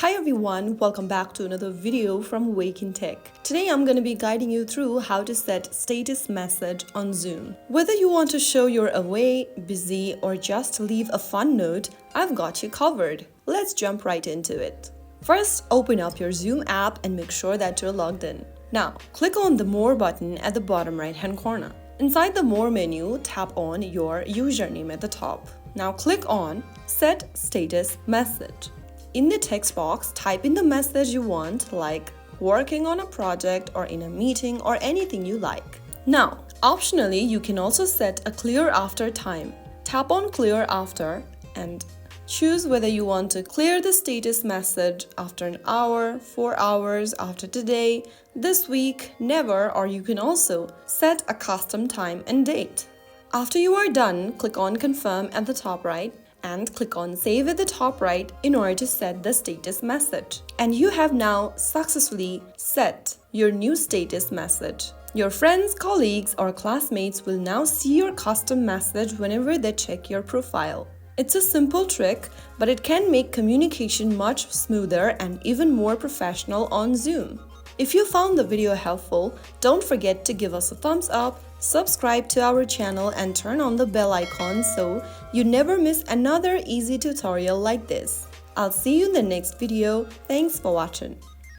Hi everyone, welcome back to another video from Wake&Tech. Today I'm going to be guiding you through how to set status message on Zoom. Whether you want to show you're away, busy, or just leave a fun note, I've got you covered. Let's jump right into it. First, open up your Zoom app and make sure that you're logged in. Now, click on the More button at the bottom right-hand corner. Inside the More menu, tap on your username at the top. Now click on Set Status Message. In the text box, type in the message you want, like working on a project or in a meeting or anything you like. Now, optionally, you can also set a clear after time. Tap on Clear After and choose whether you want to clear the status message after an hour, 4 hours, after today, this week, never, or you can also set a custom time and date. After you are done, click on Confirm at the top right and click on Save at the top right in order to set the status message. And you have now successfully set your new status message. Your friends, colleagues, or classmates will now see your custom message whenever they check your profile. It's a simple trick, but it can make communication much smoother and even more professional on Zoom. If you found the video helpful, don't forget to give us a thumbs up, subscribe to our channel and turn on the bell icon so you never miss another easy tutorial like this. I'll see you in the next video. Thanks for watching.